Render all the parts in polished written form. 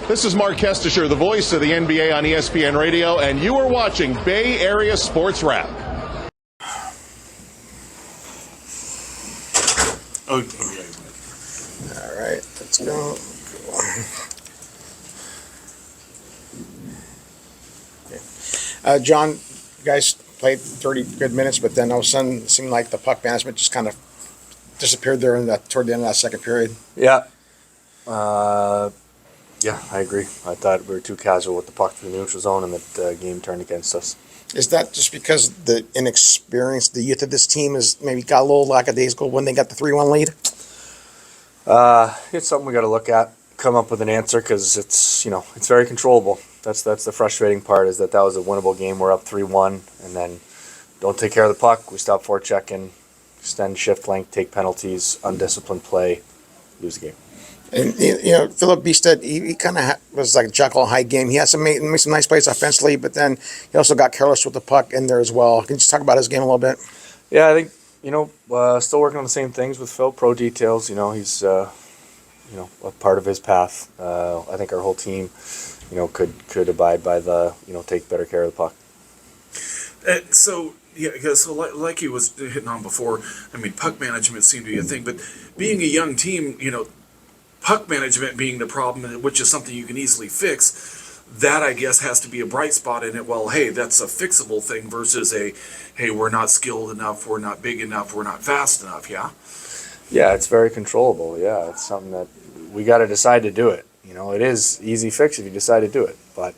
This is Mark Kestisher, the voice of the NBA on ESPN Radio, and you are watching Bay Area Sports Wrap. All right, let's go. Okay. John, you guys played 30 good minutes, but then all of a sudden it seemed like the puck management just kind of disappeared there toward the end of that second period. Yeah. Yeah, I agree. I thought we were too casual with the puck through the neutral zone, and that game turned against us. Is that just because the inexperience, the youth of this team has maybe got a little lackadaisical when they got the 3-1 lead? It's something we got to look at, come up with an answer, because it's very controllable. That's the frustrating part, is that was a winnable game. We're up 3-1, and then don't take care of the puck. We stop forechecking, extend shift length, take penalties, undisciplined play, lose the game. And Philip Bistad, he kind of was like a Jekyll and Hyde game. He had made some nice plays offensively, but then he also got careless with the puck in there as well. Can you just talk about his game a little bit? Yeah, I think still working on the same things with Phil. Pro details. He's a part of his path. I think our whole team, could abide by the take better care of the puck. So like he was hitting on before, I mean, puck management seemed to be a thing, but being a young team, puck management being the problem, which is something you can easily fix, that I guess has to be a bright spot in it. Well, hey, that's a fixable thing versus hey, we're not skilled enough, we're not big enough, we're not fast enough, yeah? Yeah, it's very controllable. Yeah, it's something that we got to decide to do it. It is easy fix if you decide to do it, but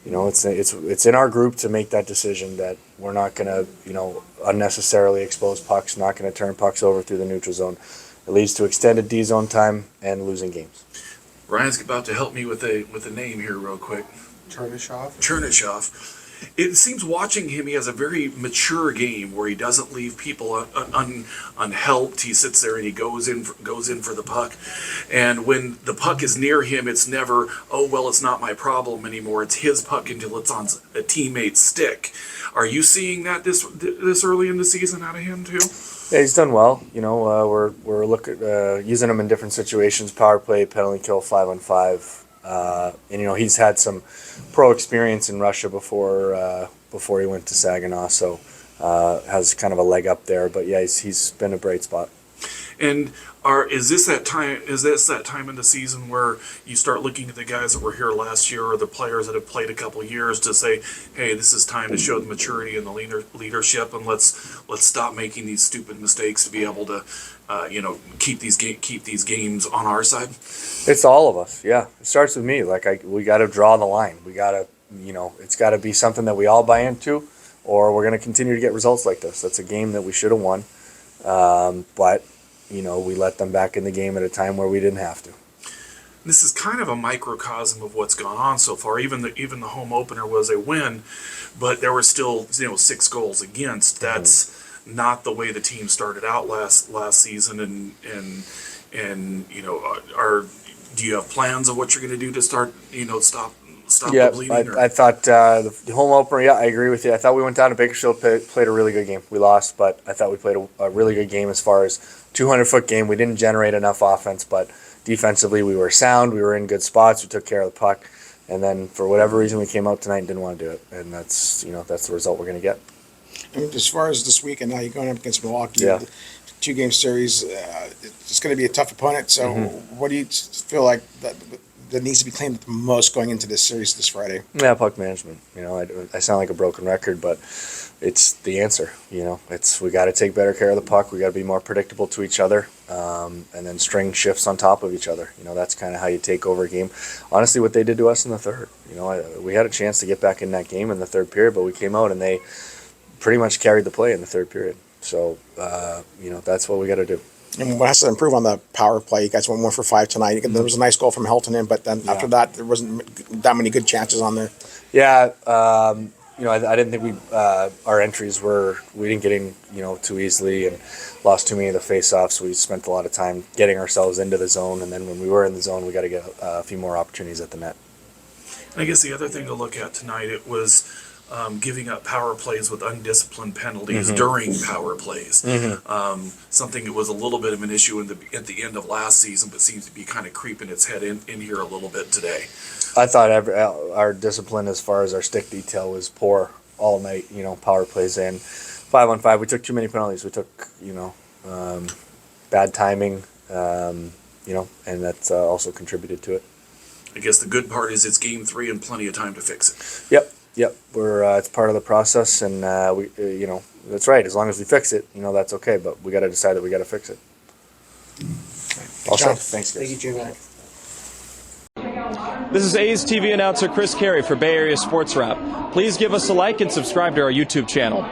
it's in our group to make that decision that we're not going to unnecessarily expose pucks, not going to turn pucks over through the neutral zone. It leads to extended D-zone time and losing games. Ryan's about to help me with a name here real quick. Chernyshov. It seems watching him, he has a very mature game where he doesn't leave people unhelped. He sits there and he goes in for the puck. And when the puck is near him, it's never, oh, well, it's not my problem anymore. It's his puck until it's on a teammate's stick. Are you seeing that this early in the season out of him too? Yeah, he's done well. We're looking using him in different situations: power play, penalty kill, 5-on-5. And he's had some pro experience in Russia before he went to Saginaw, so has kind of a leg up there. But yeah, he's been a bright spot. And is this that time in the season where you start looking at the guys that were here last year or the players that have played a couple of years to say, hey, this is time to show the maturity and the leadership, and let's stop making these stupid mistakes to be able to keep these games on our side? It's all of us. Yeah, it starts with me. We got to draw the line. We got to it's got to be something that we all buy into, or we're going to continue to get results like this. That's a game that we should have won, but we let them back in the game at a time where we didn't have to. This is kind of a microcosm of what's gone on so far. Even the home opener was a win, but there were still 6 goals against. That's not the way the team started out last season. And do you have plans of what you're going to do to start stop the bleeding? I thought the home opener. Yeah, I agree with you. I thought we went down to Bakersfield, played a really good game. We lost, but I thought we played a really good game as far as 200-foot game. We didn't generate enough offense, but defensively we were sound. We were in good spots. We took care of the puck, and then for whatever reason we came out tonight and didn't want to do it, and that's the result we're going to get. And as far as this week, and now you're going up against Milwaukee, yeah. 2-game series, it's going to be a tough opponent. So, what do you feel like that needs to be claimed the most going into this series this Friday? Yeah, puck management. I sound like a broken record, but it's the answer. We got to take better care of the puck. We got to be more predictable to each other, and then string shifts on top of each other. That's kind of how you take over a game. Honestly, what they did to us in the third. We had a chance to get back in that game in the third period, but we came out and they pretty much carried the play in the third period. So, that's what we got to do. And what has to improve on the power play? You guys went 1 for 5 tonight. There was a nice goal from Helton in, but then after that, there wasn't that many good chances on there. Yeah, I didn't think our entries we didn't get in too easily and lost too many of the face-offs. We spent a lot of time getting ourselves into the zone, and then when we were in the zone, we got to get a few more opportunities at the net. I guess the other thing to look at tonight, it was giving up power plays with undisciplined penalties during power plays. Something that was a little bit of an issue at the end of last season, but seems to be kind of creeping its head in here a little bit today. I thought our discipline as far as our stick detail was poor all night. Power plays in 5-on-5. We took too many penalties. We took bad timing. And that's also contributed to it. I guess the good part is it's game 3 and plenty of time to fix it. Yep. We're it's part of the process, and we that's right. As long as we fix it, that's okay. But we got to decide that we got to fix it. Also, thanks, guys. Thank you, Jim. This is A's TV announcer Chris Carey for Bay Area Sports Wrap. Please give us a like and subscribe to our YouTube channel.